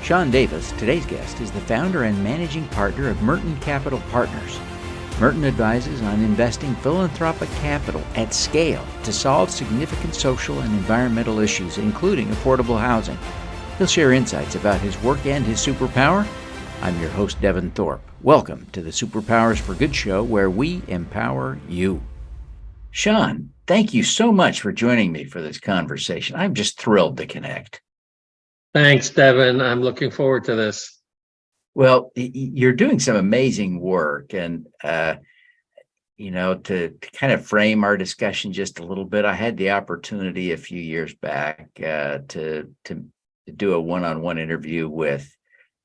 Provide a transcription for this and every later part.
Sean Davis, today's guest, is the founder and managing partner of Merton Capital Partners. Merton advises on investing philanthropic capital at scale to solve significant social and environmental issues, including affordable housing. He'll share insights about his work and his superpower. I'm your host, Devin Thorpe. Welcome to the Superpowers for Good show, where we empower you. Sean, thank you so much for joining me for this conversation. I'm just thrilled to connect. Thanks, Devin. I'm looking forward to this. Well, you're doing some amazing work, and to kind of frame our discussion just a little bit, I had the opportunity a few years back to do a one-on-one interview with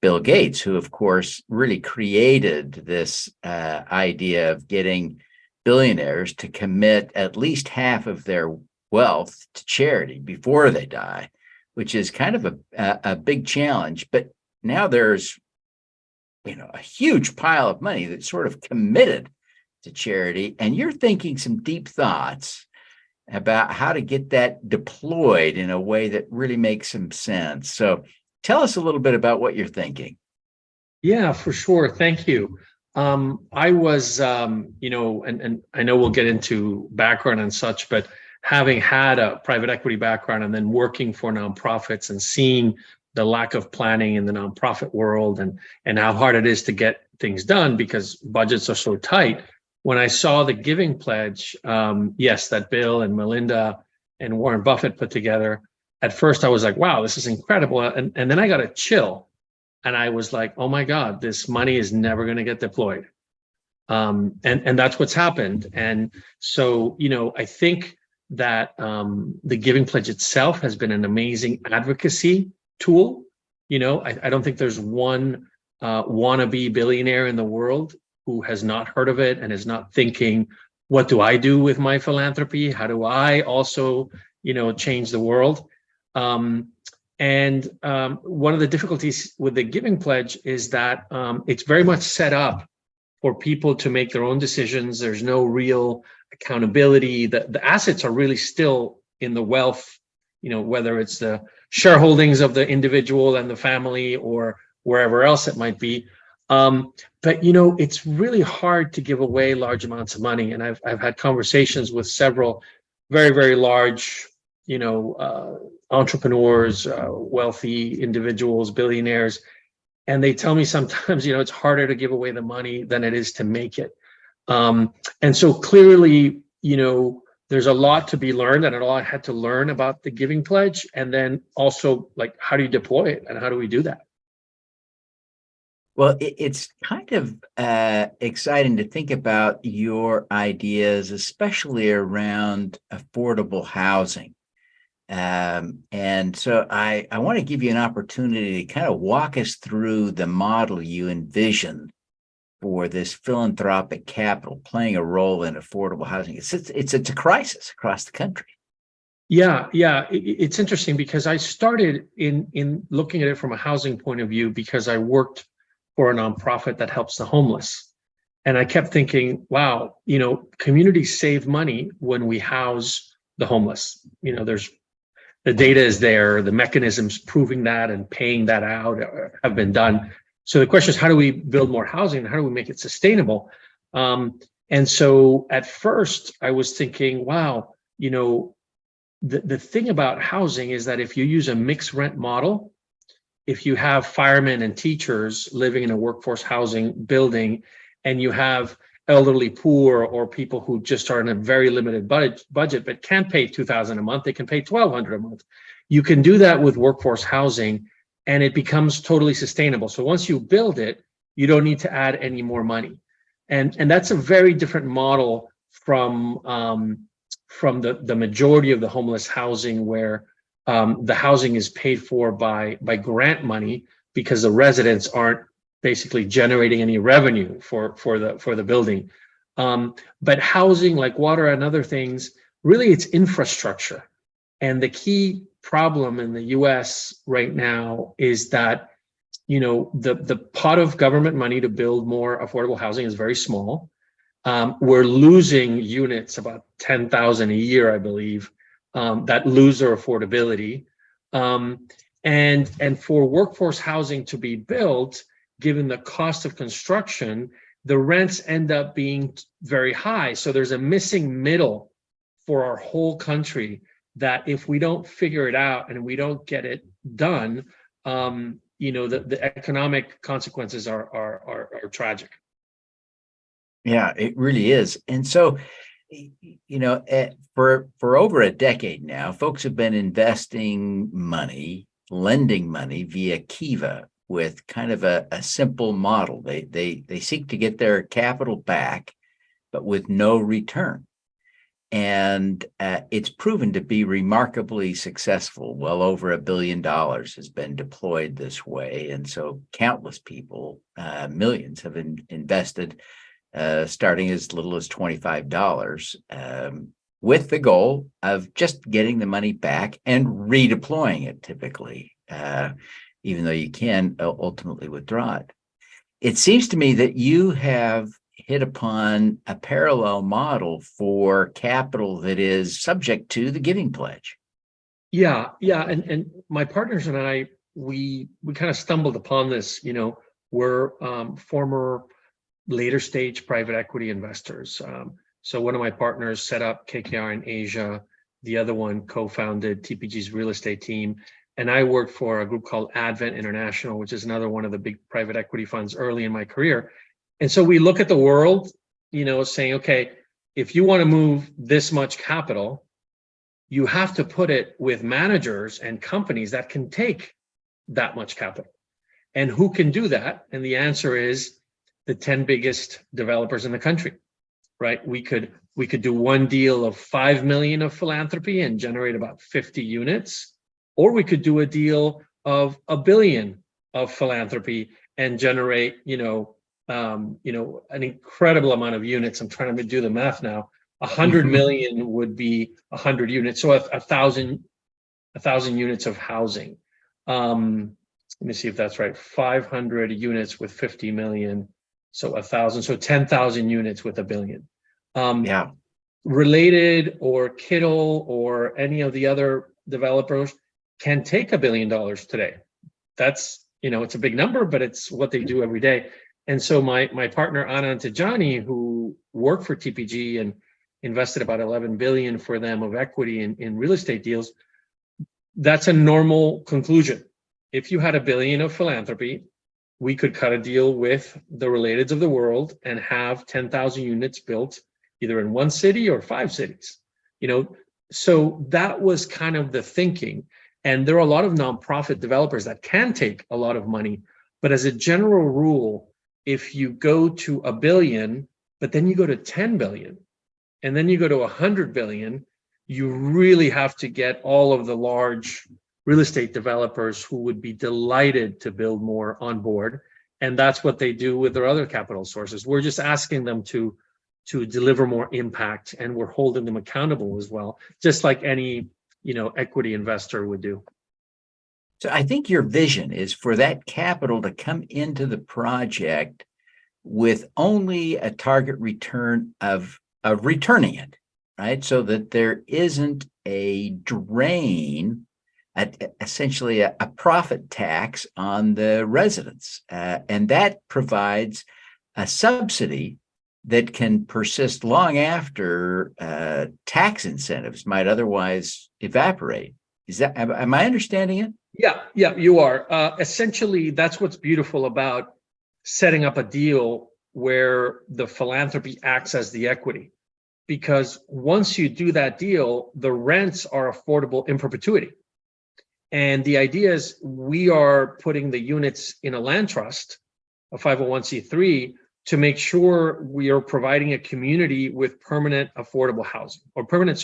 Bill Gates, who, of course, really created this idea of getting billionaires to commit at least half of their wealth to charity before they die, which is kind of a big challenge. But now there's a huge pile of money that's sort of committed to charity, and you're thinking some deep thoughts about how to get that deployed in a way that really makes some sense. So tell us a little bit about what you're thinking. Yeah, for sure. Thank you. I was, and I know we'll get into background and such, but having had a private equity background and then working for nonprofits and seeing the lack of planning in the nonprofit world and how hard it is to get things done because budgets are so tight. When I saw the Giving Pledge, that Bill and Melinda and Warren Buffett put together, at first I was like, wow, this is incredible. And then I got a chill and I was like, oh my God, this money is never going to get deployed. And that's what's happened. And so, I think that the Giving Pledge itself has been an amazing advocacy tool. I don't think there's one wannabe billionaire in the world who has not heard of it and is not thinking, what do I do with my philanthropy? How do I also, change the world? One of the difficulties with the Giving Pledge is that it's very much set up for people to make their own decisions. There's no real accountability. The assets are really still in the wealth, whether it's the shareholdings of the individual and the family or wherever else it might be. But it's really hard to give away large amounts of money. And I've had conversations with several very, very large, entrepreneurs, wealthy individuals, billionaires. And they tell me sometimes, it's harder to give away the money than it is to make it. And so clearly, there's a lot to be learned and a lot I had to learn about the Giving Pledge. And then also, how do you deploy it and how do we do that? Well, it's kind of exciting to think about your ideas, especially around affordable housing. And so I want to give you an opportunity to kind of walk us through the model you envision for this philanthropic capital playing a role in affordable housing. It's a crisis across the country. Yeah. It's interesting because I started in looking at it from a housing point of view because I worked for a nonprofit that helps the homeless. And I kept thinking, wow, communities save money when we house the homeless. There's the data is there, the mechanisms proving that and paying that out have been done. So the question is, how do we build more housing and how do we make it sustainable? And so at first I was thinking, wow, the thing about housing is that if you use a mixed rent model, if you have firemen and teachers living in a workforce housing building and you have elderly poor or people who just are in a very limited budget but can't pay $2,000 a month, they can pay $1,200 a month. You can do that with workforce housing and it becomes totally sustainable. So once you build it, you don't need to add any more money. And that's a very different model from the majority of the homeless housing where the housing is paid for by grant money because the residents aren't basically generating any revenue for the building. But housing, like water and other things, really it's infrastructure. And the key problem in the US right now is that, the pot of government money to build more affordable housing is very small. We're losing units, about 10,000 a year, I believe, that lose their affordability. And for workforce housing to be built, given the cost of construction, the rents end up being very high. So there's a missing middle for our whole country that if we don't figure it out and we don't get it done, the economic consequences are tragic. Yeah, it really is. And so, for over a decade now, folks have been investing money, lending money via Kiva with kind of a simple model. They seek to get their capital back, but with no return. And it's proven to be remarkably successful. Well over $1 billion has been deployed this way. And so countless people, millions, have invested, starting as little as $25, with the goal of just getting the money back and redeploying it typically, even though you can ultimately withdraw it. It seems to me that you have hit upon a parallel model for capital that is subject to the giving pledge. Yeah. And my partners and I, we kind of stumbled upon this. We're former later stage private equity investors. So one of my partners set up KKR in Asia. The other one co-founded TPG's real estate team. And I worked for a group called Advent International, which is another one of the big private equity funds early in my career. And so we look at the world, saying, okay, if you want to move this much capital, you have to put it with managers and companies that can take that much capital. And who can do that? And the answer is the 10 biggest developers in the country, right? We could do one deal of 5 million of philanthropy and generate about 50 units, or we could do a deal of 1 billion of philanthropy and generate, an incredible amount of units. I'm trying to do the math now. 100 million would be 100 units, so a thousand units of housing. Let me see if that's right. 500 units with 50 million, so 1,000, so 10,000 units with 1 billion. Related or Kittle or any of the other developers can take $1 billion today. That's, it's a big number, but it's what they do every day. And so my partner, Anand Tijani, who worked for TPG and invested about 11 billion for them of equity in real estate deals, that's a normal conclusion. If you had 1 billion of philanthropy, we could cut a deal with the Relateds of the world and have 10,000 units built either in one city or 5 cities. So that was kind of the thinking. And there are a lot of nonprofit developers that can take a lot of money, but as a general rule, if you go to 1 billion, but then you go to 10 billion, and then you go to 100 billion, you really have to get all of the large real estate developers who would be delighted to build more on board. And that's what they do with their other capital sources. We're just asking them to deliver more impact, and we're holding them accountable as well, just like any equity investor would do. So I think your vision is for that capital to come into the project with only a target return of returning it, right? So that there isn't a drain, essentially a profit tax on the residents. And that provides a subsidy that can persist long after tax incentives might otherwise evaporate. Am I understanding it? Yeah, you are. Essentially, that's what's beautiful about setting up a deal where the philanthropy acts as the equity. Because once you do that deal, the rents are affordable in perpetuity. And the idea is we are putting the units in a land trust, a 501c3, to make sure we are providing a community with permanent affordable housing or permanent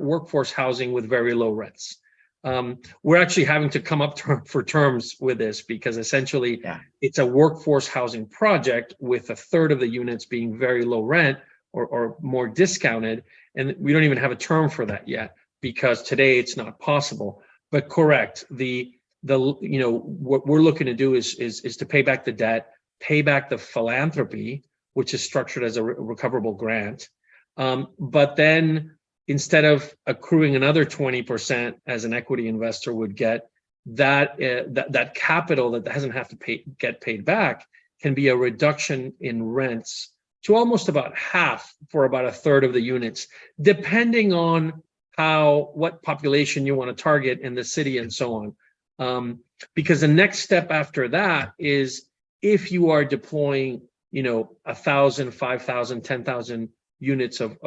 workforce housing with very low rents. We're actually having to come up for terms with this because essentially it's a workforce housing project with a third of the units being very low rent or more discounted. And we don't even have a term for that yet because today it's not possible. But correct, what we're looking to do is to pay back the debt, pay back the philanthropy, which is structured as a recoverable grant. But then instead of accruing another 20% as an equity investor would get, that capital that doesn't have to get paid back can be a reduction in rents to almost about half for about a third of the units, depending on what population you want to target in the city and so on. Because the next step after that is, if you are deploying, 1,000, 5,000, 10,000 units of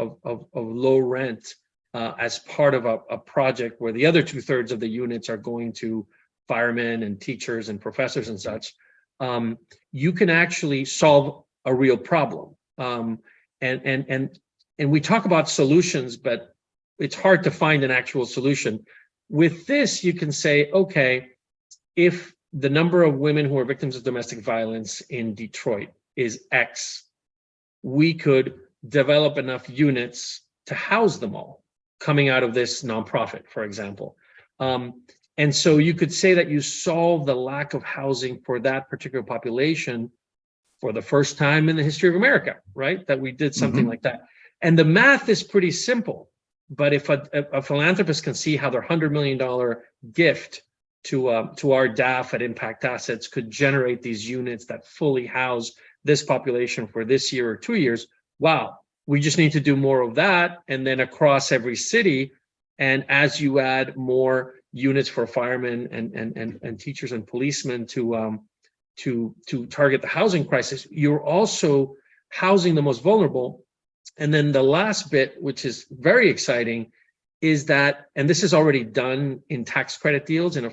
low rent as part of a project where the other 2/3 of the units are going to firemen and teachers and professors and such, you can actually solve a real problem. And we talk about solutions, but it's hard to find an actual solution. With this, you can say, okay, if the number of women who are victims of domestic violence in Detroit is X, we could develop enough units to house them all coming out of this nonprofit, for example. And so you could say that you solve the lack of housing for that particular population for the first time in the history of America, right? That we did something like that. And the math is pretty simple. But if a philanthropist can see how their $100 million gift to our DAF at Impact Assets could generate these units that fully house this population for this year or 2 years, wow, we just need to do more of that, and then across every city. And as you add more units for firemen and teachers and policemen to target the housing crisis, you're also housing the most vulnerable. And then the last bit, which is very exciting, is that, and this is already done in tax credit deals in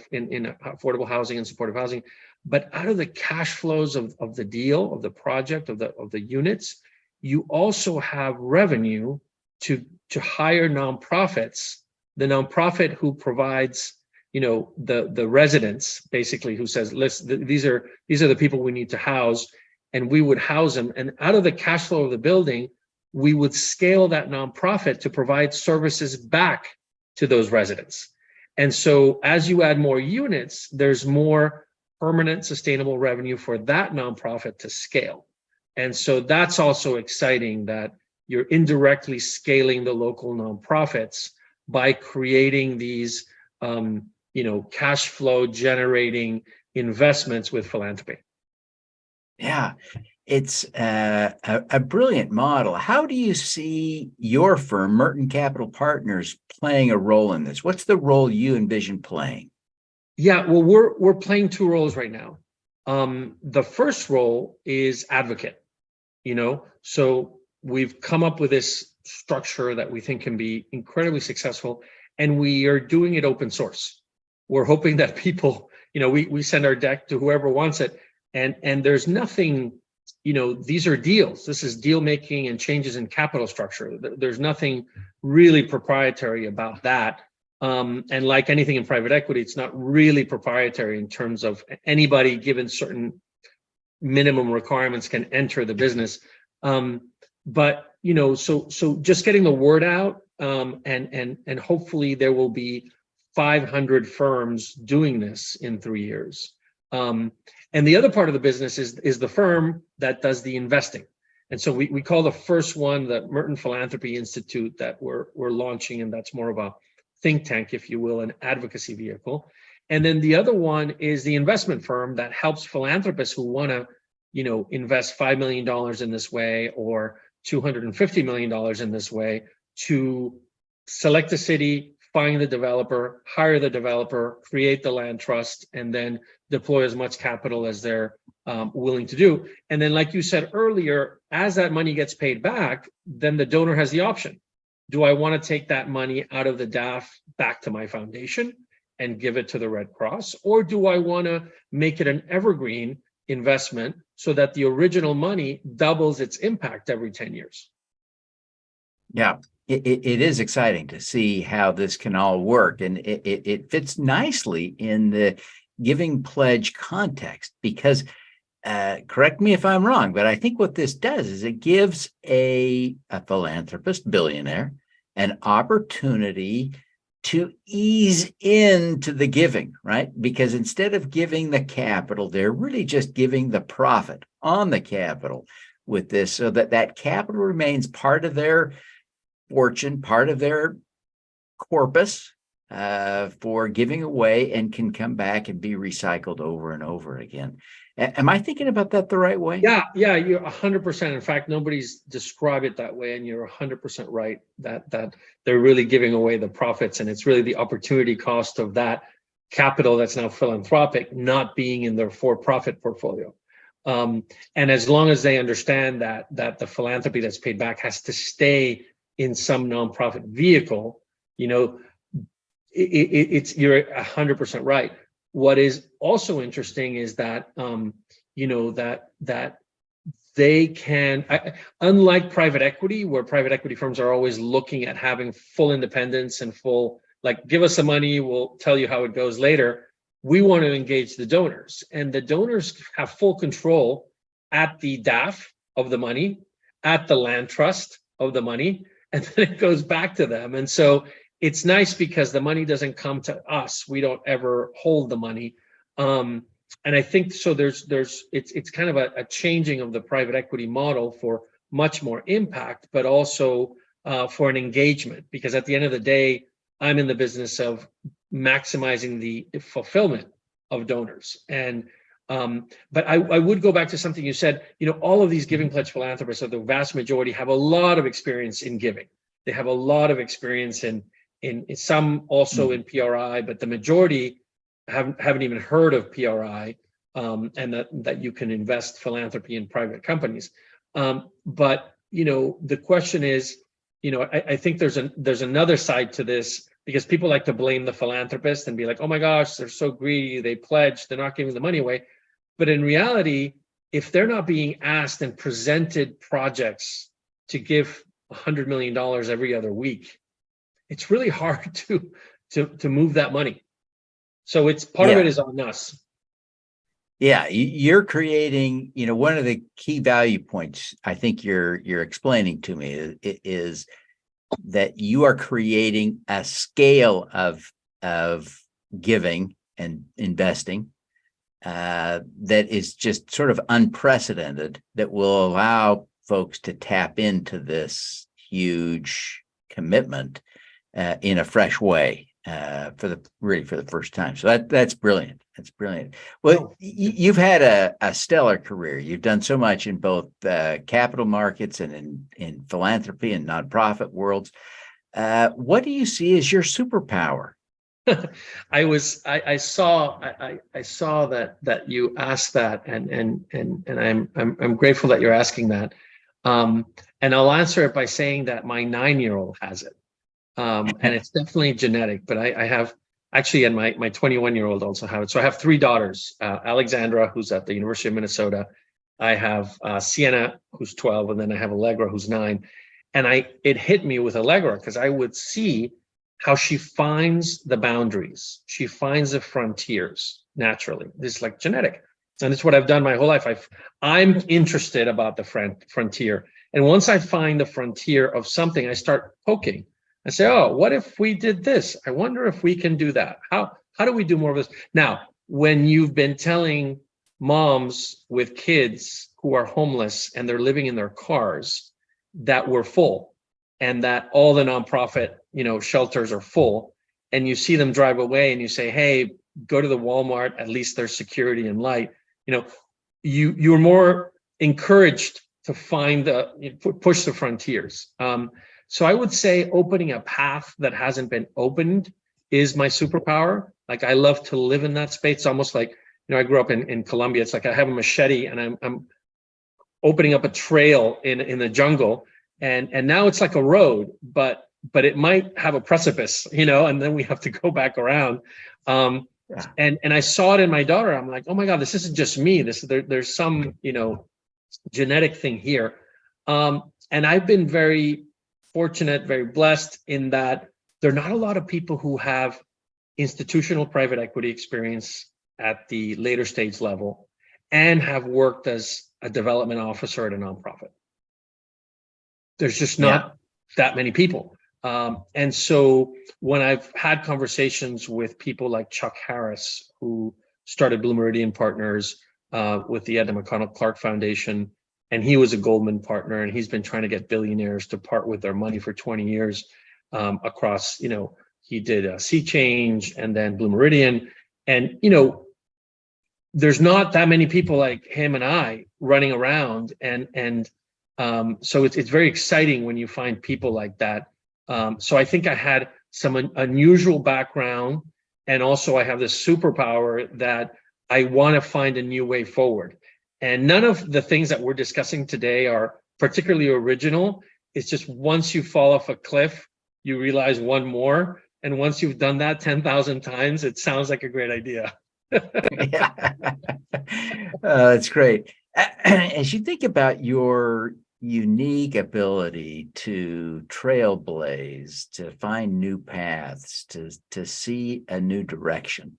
affordable housing and supportive housing, but out of the cash flows of the deal, of the project, of the units, you also have revenue to hire nonprofits. The nonprofit who provides, the residents, basically, who says, listen, these are the people we need to house, and we would house them. And out of the cash flow of the building, we would scale that nonprofit to provide services back to those residents. And so as you add more units, there's more permanent sustainable revenue for that nonprofit to scale. And so that's also exciting, that you're indirectly scaling the local nonprofits by creating these cash flow generating investments with philanthropy. Yeah, it's a brilliant model. How do you see your firm, Merton Capital Partners, playing a role in this? What's the role you envision playing? Yeah, well, we're playing two roles right now. The first role is advocate. So we've come up with this structure that we think can be incredibly successful, and we are doing it open source. We're hoping that people, we send our deck to whoever wants it, and there's nothing, these are deals. This is deal making and changes in capital structure. There's nothing really proprietary about that. And like anything in private equity, it's not really proprietary in terms of anybody, given certain minimum requirements, can enter the business. But so just getting the word out, and hopefully there will be 500 firms doing this in 3 years. And the other part of the business is the firm that does the investing. And so we call the first one the Merton Philanthropy Institute that we're launching, and that's more of a think tank, if you will, an advocacy vehicle. And then the other one is the investment firm that helps philanthropists who want to, invest $5 million in this way, or $250 million in this way, to select a city, find the developer, hire the developer, create the land trust, and then deploy as much capital as they're willing to do. And then, like you said earlier, as that money gets paid back, then the donor has the option. Do I want to take that money out of the DAF back to my foundation and give it to the Red Cross? Or do I want to make it an evergreen investment so that the original money doubles its impact every 10 years? Yeah, it is exciting to see how this can all work. And it fits nicely in the giving pledge context, because correct me if I'm wrong, but I think what this does is it gives a philanthropist, billionaire, an opportunity to ease into the giving, right? Because instead of giving the capital, they're really just giving the profit on the capital with this, so that capital remains part of their fortune, part of their corpus, for giving away, and can come back and be recycled over and over again. Am I thinking about that the right way? Yeah, you're 100%. In fact, nobody's described it that way, and you're 100% right that they're really giving away the profits, and it's really the opportunity cost of that capital that's now philanthropic not being in their for-profit portfolio. And as long as they understand that the philanthropy that's paid back has to stay in some nonprofit vehicle, it's you're 100% right. What is also interesting is that that they can, unlike private equity, where private equity firms are always looking at having full independence and full, like, give us the money, we'll tell you how it goes later. We want to engage the donors, and the donors have full control at the DAF of the money, at the land trust of the money, and then it goes back to them. And so it's nice because the money doesn't come to us. We don't ever hold the money. And I think so it's kind of a changing of the private equity model for much more impact, but also for an engagement, because at the end of the day, I'm in the business of maximizing the fulfillment of donors. And but I would go back to something you said. All of these Giving Pledge philanthropists, or the vast majority, have a lot of experience in giving. They have a lot of experience in some also in PRI, but the majority haven't even heard of PRI, and that you can invest philanthropy in private companies. But the question is, I think there's another side to this, because people like to blame the philanthropist and be like, oh my gosh, they're so greedy, they pledge, they're not giving the money away. But in reality, if they're not being asked and presented projects to give $100 million every other week, it's really hard to move that money. So it's part of it is on us. Yeah, you're creating, one of the key value points I think you're explaining to me is that you are creating a scale of giving and investing that is just sort of unprecedented, that will allow folks to tap into this huge commitment in a fresh way for the first time. So that's brilliant. That's brilliant. Well, you've had a stellar career. You've done so much in both capital markets and in philanthropy and nonprofit worlds. What do you see as your superpower? I saw that you asked that, and I'm grateful that you're asking that. And I'll answer it by saying that my 9-year-old has it. And it's definitely genetic, but I have actually, and my 21-year-old also have it. So I have 3 daughters, Alexandra, who's at the University of Minnesota. I have Sienna, who's 12, and then I have Allegra, who's 9. And it hit me with Allegra because I would see how she finds the boundaries. She finds the frontiers naturally. This is like genetic. And it's what I've done my whole life. I'm interested about the frontier. And once I find the frontier of something, I start poking. I say, oh, what if we did this? I wonder if we can do that. How do we do more of this? Now, when you've been telling moms with kids who are homeless and they're living in their cars that we're full, and that all the nonprofit, shelters are full, and you see them drive away and you say, hey, go to the Walmart, at least there's security and light, you're more encouraged to find push the frontiers. So I would say opening a path that hasn't been opened is my superpower. Like, I love to live in that space. It's almost like, I grew up in Colombia. It's like I have a machete and I'm opening up a trail in the jungle. And now it's like a road, but it might have a precipice, and then we have to go back around. And I saw it in my daughter. I'm like, oh my God, this isn't just me. There's some, genetic thing here. And I've been very fortunate, very blessed in that there are not a lot of people who have institutional private equity experience at the later stage level and have worked as a development officer at a nonprofit. There's just not that many people. And so when I've had conversations with people like Chuck Harris, who started Blue Meridian Partners with the Edna McConnell Clark Foundation, and he was a Goldman partner, and he's been trying to get billionaires to part with their money for 20 years across, he did Sea Change and then Blue Meridian. And, there's not that many people like him and I running around. And so it's very exciting when you find people like that. So I think I had some unusual background, and also I have this superpower that I want to find a new way forward. And none of the things that we're discussing today are particularly original. It's just once you fall off a cliff, you realize one more. And once you've done that 10,000 times, it sounds like a great idea. Yeah. That's great. As you think about your unique ability to trailblaze, to find new paths, to see a new direction,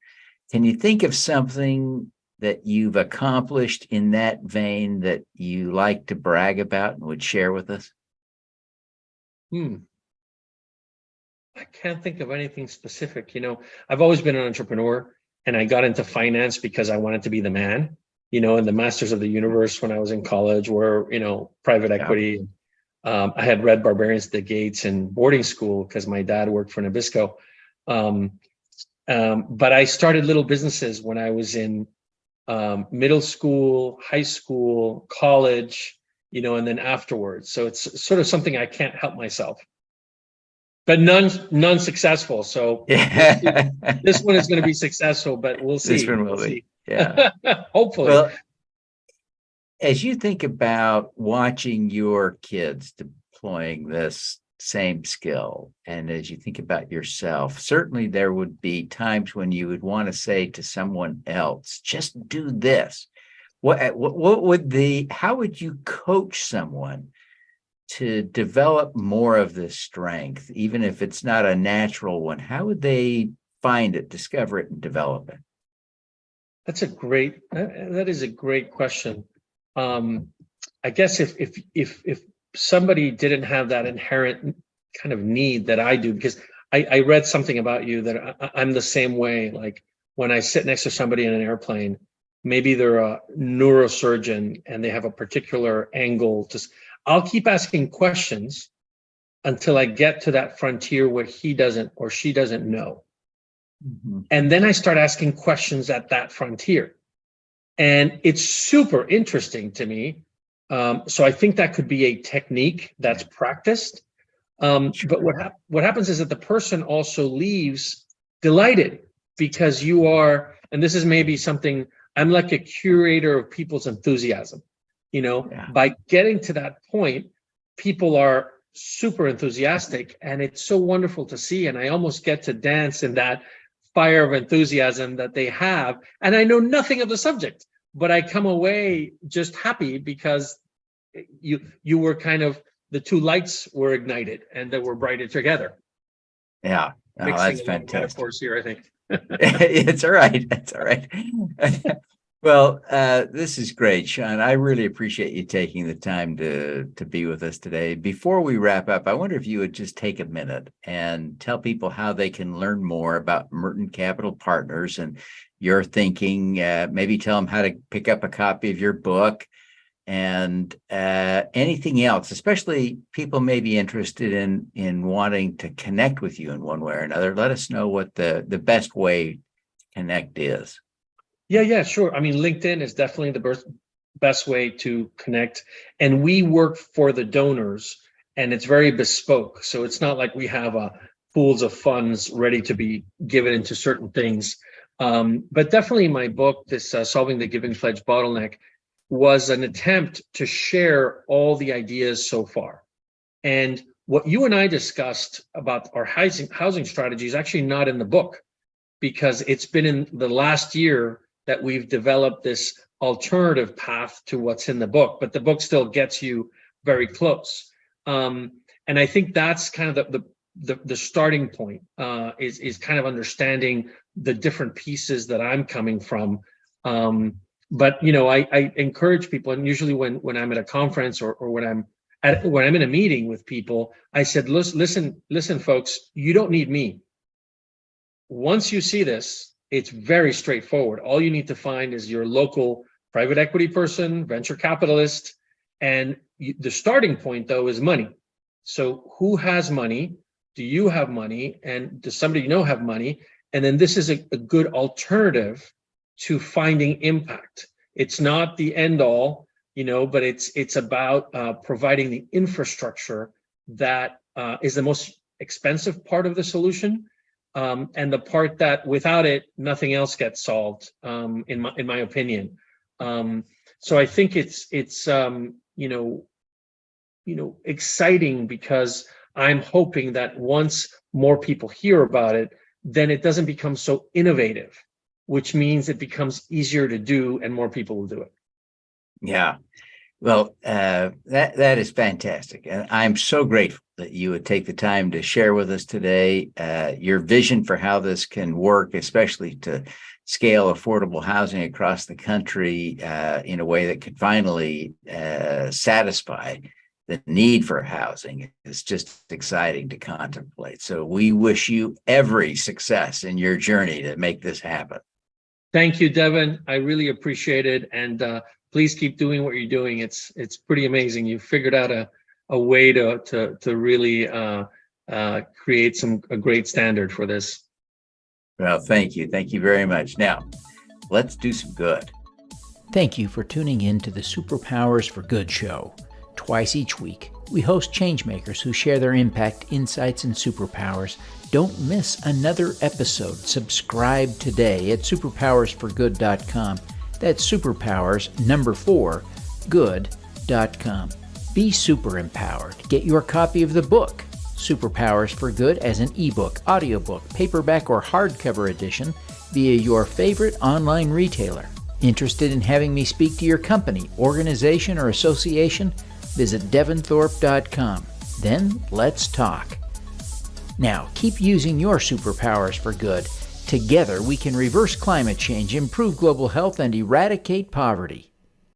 can you think of something that you've accomplished in that vein that you like to brag about and would share with us? I can't think of anything specific. I've always been an entrepreneur, and I got into finance because I wanted to be the man, and the masters of the universe when I was in college were, private equity. I had read Barbarians at the Gates in boarding school because my dad worked for Nabisco. But I started little businesses when I was in middle school, high school, college, and then afterwards. So it's sort of something I can't help myself. But none successful. So Yeah. this one is going to be successful, but we'll see. This one will be. Yeah. Hopefully. Well, as you think about watching your kids deploying this same skill, and as you think about yourself, certainly there would be times when you would want to say to someone else, just do this. How would you coach someone to develop more of this strength, even if it's not a natural one? How would they find it, discover it, and develop it? That is a great question. I guess if somebody didn't have that inherent kind of need that I do, because I read something about you that I'm the same way. Like when I sit next to somebody in an airplane, maybe they're a neurosurgeon and they have a particular angle. I'll keep asking questions until I get to that frontier where he doesn't or she doesn't know. Mm-hmm. And then I start asking questions at that frontier. And it's super interesting to me. So I think that could be a technique that's practiced. Sure. But what happens is that the person also leaves delighted because you are, and this is maybe something, I'm like a curator of people's enthusiasm. By getting to that point, people are super enthusiastic, and it's so wonderful to see. And I almost get to dance in that fire of enthusiasm that they have. And I know nothing of the subject, but I come away just happy because you were kind of, the two lights were ignited and they were brighter together. Yeah. Oh, that's fantastic. Metaphors here, I think. It's all right. That's all right. Well, this is great, Sean. I really appreciate you taking the time to be with us today. Before we wrap up, I wonder if you would just take a minute and tell people how they can learn more about Merton Capital Partners and your thinking. Maybe tell them how to pick up a copy of your book and anything else, especially people may be interested in wanting to connect with you in one way or another. Let us know what the best way to connect is. Yeah, sure. I mean, LinkedIn is definitely the best way to connect. And we work for the donors, and it's very bespoke. So it's not like we have pools of funds ready to be given into certain things. But definitely my book, this Solving the Giving Pledge Bottleneck, was an attempt to share all the ideas so far. And what you and I discussed about our housing strategy is actually not in the book, because it's been in the last year that we've developed this alternative path to what's in the book, but the book still gets you very close. And I think that's kind of the starting point, is kind of understanding the different pieces that I'm coming from. But I encourage people, and usually when I'm at a conference or when I'm in a meeting with people, I said, listen, folks, you don't need me. Once you see this, it's very straightforward. All you need to find is your local private equity person, venture capitalist, And the starting point, though, is money. So who has money? Do you have money? And does somebody you know have money? And then this is a good alternative to finding impact. It's not the end all, but it's about providing the infrastructure that is the most expensive part of the solution, and the part that without it, nothing else gets solved, in my opinion. So I think it's exciting, because I'm hoping that once more people hear about it, then it doesn't become so innovative, which means it becomes easier to do and more people will do it. Yeah. Well, that is fantastic. And I'm so grateful that you would take the time to share with us today your vision for how this can work, especially to scale affordable housing across the country in a way that could finally satisfy the need for housing. It's just exciting to contemplate. So we wish you every success in your journey to make this happen. Thank you, Devin. I really appreciate it. And please keep doing what you're doing. It's pretty amazing. You figured out a way to really create a great standard for this. Well, thank you. Thank you very much. Now, let's do some good. Thank you for tuning in to the Superpowers for Good show. Twice each week, we host changemakers who share their impact, insights, and superpowers. Don't miss another episode. Subscribe today at superpowersforgood.com. That's superpowers, 4, good.com. Be super empowered. Get your copy of the book, Superpowers for Good, as an ebook, audiobook, paperback, or hardcover edition via your favorite online retailer. Interested in having me speak to your company, organization, or association? Visit devinthorpe.com. Then let's talk. Now, keep using your superpowers for good. Together, we can reverse climate change, improve global health, and eradicate poverty.